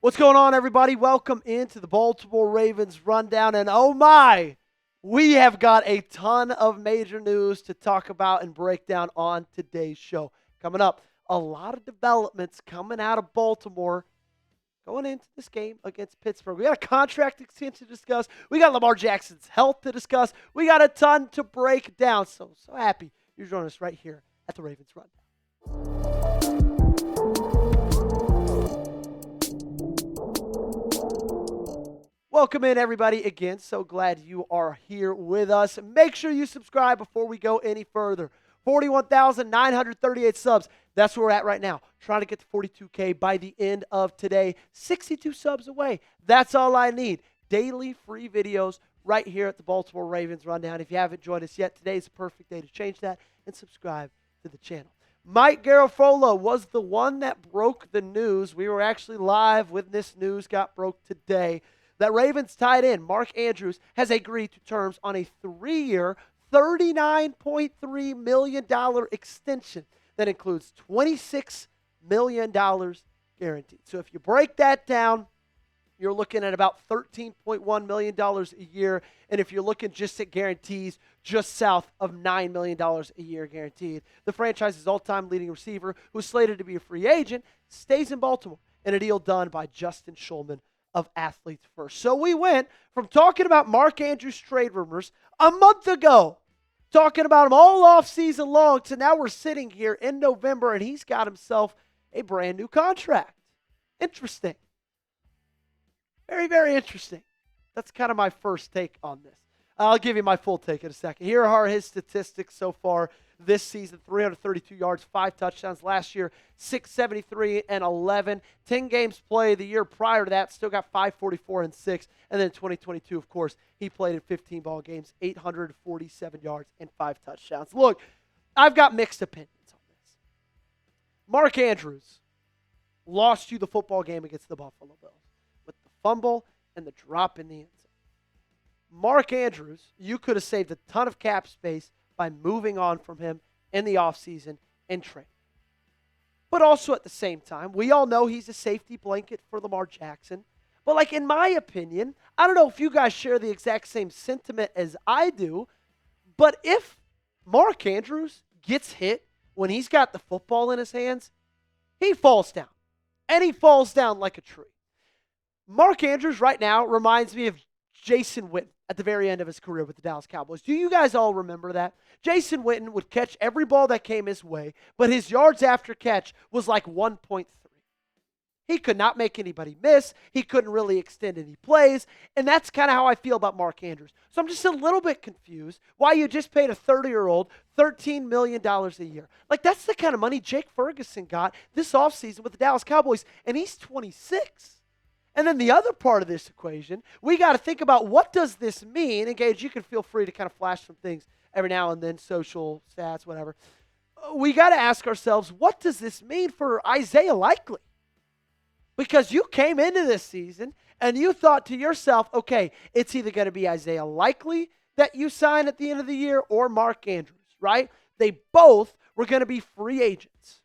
What's going on, everybody? Welcome into the Baltimore Ravens rundown. And oh my, we have got a ton of major news to talk about and break down on today's show. Coming up, a lot of developments coming out of Baltimore going into this game against Pittsburgh. We got a contract extension to discuss. We got Lamar Jackson's health to discuss. We got a ton to break down. So happy you're joining us right here at the Ravens Rundown. Welcome in, everybody, again. So glad you are here with us. Make sure you subscribe before we go any further. 41,938 subs. That's where we're at right now. Trying to get to 42K by the end of today. 62 subs away. That's all I need. Daily free videos right here at the Baltimore Ravens Rundown. If you haven't joined us yet, today's the perfect day to change that and subscribe to the channel. Mike Garafolo was the one that broke the news. We were actually live when this news got broke today. That Ravens tight end Mark Andrews has agreed to terms on a 3-year, $39.3 million extension that includes $26 million guaranteed. So if you break that down, you're looking at about $13.1 million a year. And if you're looking just at guarantees, just south of $9 million a year guaranteed. The franchise's all-time leading receiver, who's slated to be a free agent, stays in Baltimore in a deal done by Justin Schulman of Athletes First. So we went from talking about Mark Andrews trade rumors a month ago, talking about him all off season long, to now we're sitting here in November and he's got himself a brand new contract. Interesting. Very, very interesting. That's kind of my first take on this. I'll give you my full take in a second. Here are his statistics so far this season: 332 yards, 5 touchdowns. Last year, 673 and 11. 10 games played the year prior to that, still got 544 and 6. And then 2022, of course, he played in 15 ball games, 847 yards and 5 touchdowns. Look, I've got mixed opinions on this. Mark Andrews lost you the football game against the Buffalo Bills with the fumble and the drop in the end zone. Mark Andrews, you could have saved a ton of cap space by moving on from him in the offseason and trade. But also at the same time, we all know he's a safety blanket for Lamar Jackson. But in my opinion, I don't know if you guys share the exact same sentiment as I do, but if Mark Andrews gets hit when he's got the football in his hands, he falls down. And he falls down like a tree. Mark Andrews right now reminds me of Jason Witten at the very end of his career with the Dallas Cowboys. Do you guys all remember that? Jason Witten would catch every ball that came his way, but his yards after catch was like 1.3. He could not make anybody miss. He couldn't really extend any plays, and that's kind of how I feel about Mark Andrews. So I'm just a little bit confused why you just paid a 30-year-old $13 million a year. That's the kind of money Jake Ferguson got this offseason with the Dallas Cowboys, and he's 26. And then the other part of this equation, we got to think about, what does this mean? And Gage, you can feel free to kind of flash some things every now and then, social stats, whatever. We got to ask ourselves, what does this mean for Isaiah Likely? Because you came into this season and you thought to yourself, okay, it's either going to be Isaiah Likely that you sign at the end of the year or Mark Andrews, right? They both were going to be free agents.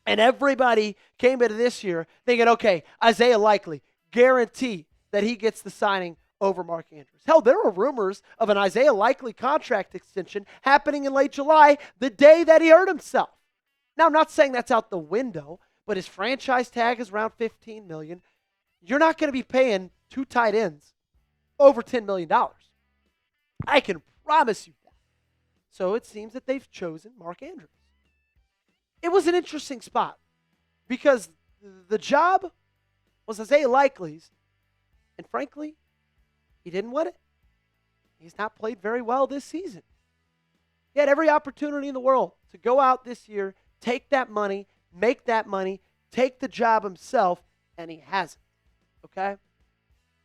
And everybody came into this year thinking, okay, Isaiah Likely, guarantee that he gets the signing over Mark Andrews. Hell, there were rumors of an Isaiah Likely contract extension happening in late July, the day that he hurt himself. Now, I'm not saying that's out the window, but his franchise tag is around $15 million. You're not going to be paying 2 tight ends over $10 million. I can promise you that. So it seems that they've chosen Mark Andrews. It was an interesting spot because the job was Isaiah Likely's, and frankly, he didn't win it. He's not played very well this season. He had every opportunity in the world to go out this year, take that money, make that money, take the job himself, and he hasn't. Okay?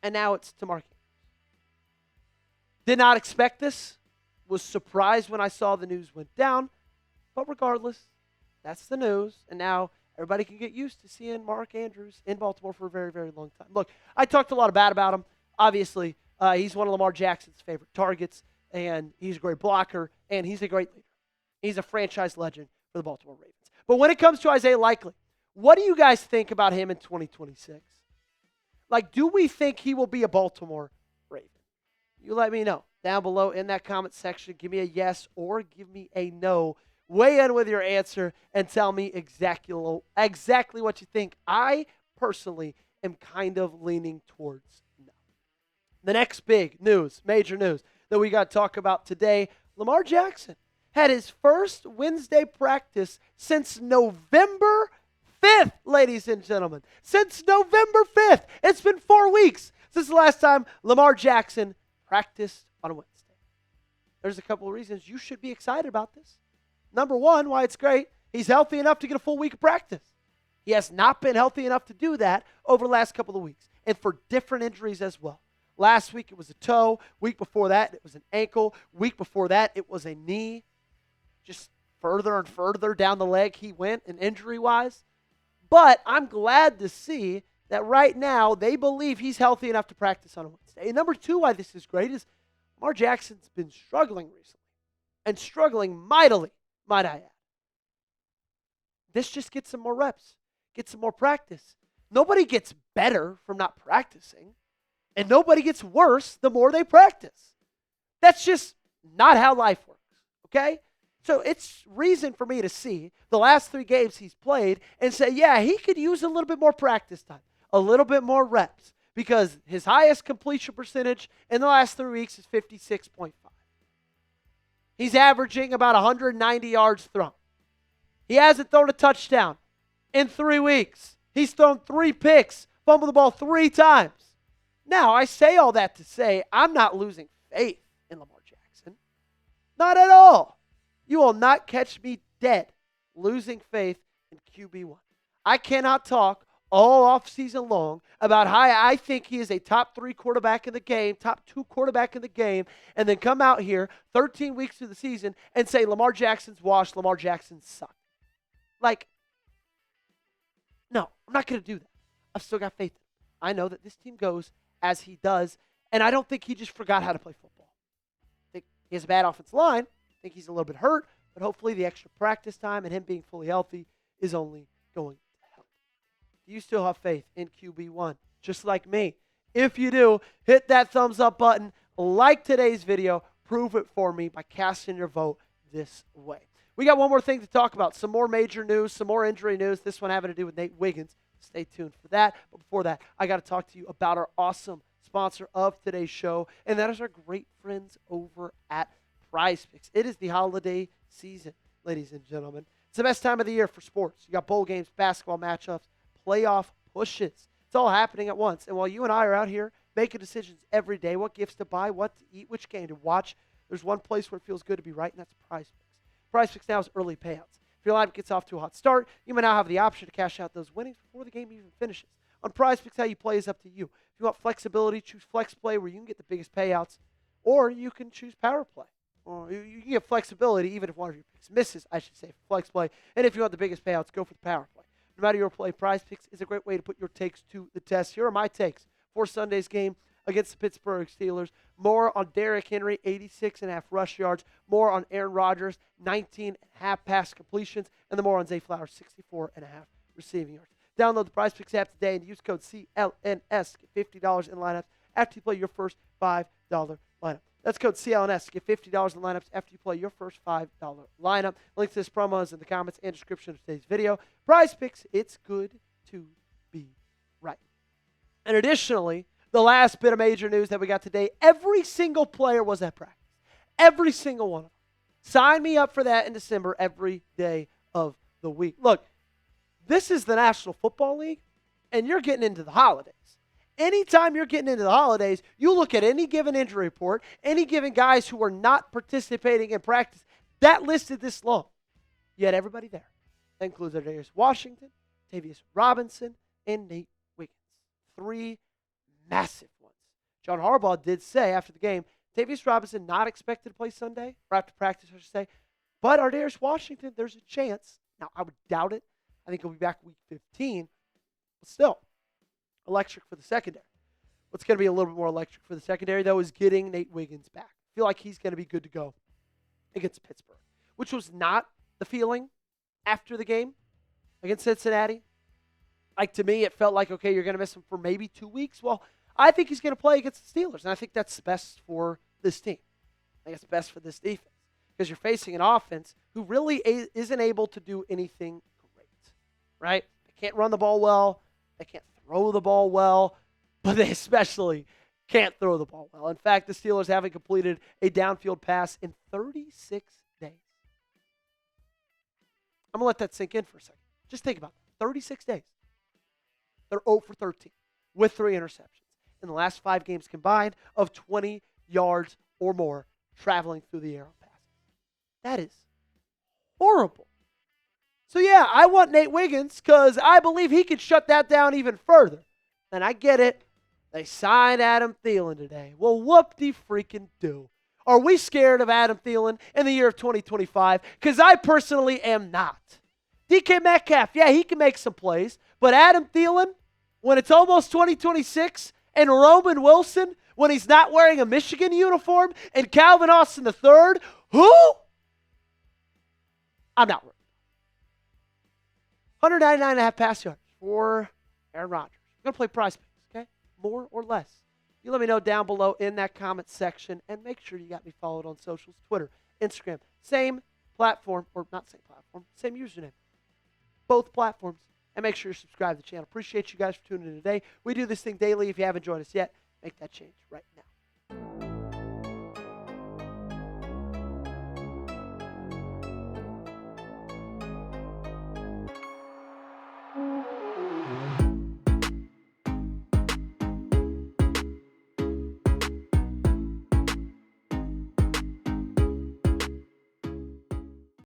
And now it's to Mark Andrews. Did not expect this. Was surprised when I saw the news went down. But regardless, that's the news, and now everybody can get used to seeing Mark Andrews in Baltimore for a very, very long time. Look, I talked a lot of bad about him. Obviously, he's one of Lamar Jackson's favorite targets, and he's a great blocker, and he's a great leader. He's a franchise legend for the Baltimore Ravens. But when it comes to Isaiah Likely, what do you guys think about him in 2026? Like, do we think he will be a Baltimore Raven? You let me know down below in that comment section. Give me a yes or give me a no. Weigh in with your answer and tell me exactly what you think. I personally am kind of leaning towards no. The next big news, major news that we got to talk about today, Lamar Jackson had his first Wednesday practice since November 5th, ladies and gentlemen. Since November 5th. It's been 4 weeks since the last time Lamar Jackson practiced on a Wednesday. There's a couple of reasons you should be excited about this. Number one, why it's great, he's healthy enough to get a full week of practice. He has not been healthy enough to do that over the last couple of weeks, and for different injuries as well. Last week, it was a toe. Week before that, it was an ankle. Week before that, it was a knee. Just further and further down the leg he went, and injury-wise. But I'm glad to see that right now they believe he's healthy enough to practice on a Wednesday. And number two, why this is great is Lamar Jackson's been struggling recently, and struggling mightily, might I add. This just gets some more reps, gets some more practice. Nobody gets better from not practicing, and nobody gets worse the more they practice. That's just not how life works, okay? So it's reason for me to see the last 3 games he's played and say, yeah, he could use a little bit more practice time, a little bit more reps, because his highest completion percentage in the last 3 weeks is 56.5. He's averaging about 190 yards thrown. He hasn't thrown a touchdown in 3 weeks. He's thrown 3 picks, fumbled the ball 3 times. Now, I say all that to say I'm not losing faith in Lamar Jackson. Not at all. You will not catch me dead losing faith in QB1. I cannot talk all offseason long about how I think he is a top 3 quarterback in the game, top 2 quarterback in the game, and then come out here 13 weeks through the season and say Lamar Jackson's washed, Lamar Jackson sucked. Like, no, I'm not going to do that. I've still got faith in him. I know that this team goes as he does, and I don't think he just forgot how to play football. I think he has a bad offensive line. I think he's a little bit hurt, but hopefully the extra practice time and him being fully healthy is only going to help. Do you still have faith in QB1? Just like me. If you do, hit that thumbs up button, like today's video, prove it for me by casting your vote this way. We got one more thing to talk about, some more major news, some more injury news, this one having to do with Nate Wiggins. Stay tuned for that. But before that, I got to talk to you about our awesome sponsor of today's show, and that is our great friends over at PrizePicks. It is the holiday season, ladies and gentlemen. It's the best time of the year for sports. You got bowl games, basketball matchups, playoff pushes. It's all happening at once. And while you and I are out here making decisions every day, what gifts to buy, what to eat, which game to watch, there's one place where it feels good to be right, and that's PrizePicks. PrizePicks now is early payouts. If your lineup gets off to a hot start, you may now have the option to cash out those winnings before the game even finishes. On PrizePicks, how you play is up to you. If you want flexibility, choose Flex Play where you can get the biggest payouts, or you can choose Power Play. Or you can get flexibility even if one of your picks misses, I should say, for Flex Play. And if you want the biggest payouts, go for the Power Play. No matter your play, PrizePicks is a great way to put your takes to the test. Here are my takes for Sunday's game against the Pittsburgh Steelers. More on Derrick Henry, 86.5 rush yards. More on Aaron Rodgers, 19.5 pass completions. And the more on Zay Flowers, 64.5 receiving yards. Download the PrizePicks app today and use code CLNS to get $50 in lineups after you play your first $5 lineup. That's code CLNS to get $50 in lineups after you play your first $5 lineup. Link to this promo is in the comments and description of today's video. PrizePicks, it's good to be right. And additionally, the last bit of major news that we got today, every single player was at practice. Every single one of them. Sign me up for that in December every day of the week. Look, this is the National Football League, and you're getting into the holidays. Anytime you're getting into the holidays, you look at any given injury report, any given guys who are not participating in practice, that listed this long. You had everybody there. That includes Darius Washington, Tavius Robinson, and Nate Wiggins. 3 massive ones. John Harbaugh did say after the game, Tavius Robinson not expected to play Sunday, or after practice, I should say. But Darius Washington, there's a chance. Now, I would doubt it. I think he'll be back week 15. But still, electric for the secondary. What's going to be a little bit more electric for the secondary, though, is getting Nate Wiggins back. I feel like he's going to be good to go against Pittsburgh, which was not the feeling after the game against Cincinnati. Like, to me, it felt like, okay, you're going to miss him for maybe 2 weeks. Well, I think he's going to play against the Steelers, and I think that's best for this team. I think it's best for this defense because you're facing an offense who really isn't able to do anything great, right? They can't run the ball well. They can't throw the ball well, but they especially can't throw the ball well. In fact, the Steelers haven't completed a downfield pass in 36 days. I'm going to let that sink in for a second. Just think about it. 36 days. They're 0 for 13 with 3 interceptions in the last 5 games combined of 20 yards or more traveling through the air on passes. That is horrible. So, yeah, I want Nate Wiggins because I believe he could shut that down even further. And I get it. They signed Adam Thielen today. Well, whoop-de-freaking-do. Are we scared of Adam Thielen in the year of 2025? Because I personally am not. DK Metcalf, yeah, he can make some plays. But Adam Thielen, when it's almost 2026, and Roman Wilson, when he's not wearing a Michigan uniform, and Calvin Austin III, who? I'm not worried. 199.5 pass yards for Aaron Rodgers. We're going to play prize picks, okay? More or less. You let me know down below in that comment section, and make sure you got me followed on socials, Twitter, Instagram, same platform, or not same platform, same username. Both platforms. And make sure you subscribe to the channel. Appreciate you guys for tuning in today. We do this thing daily. If you haven't joined us yet, make that change right now.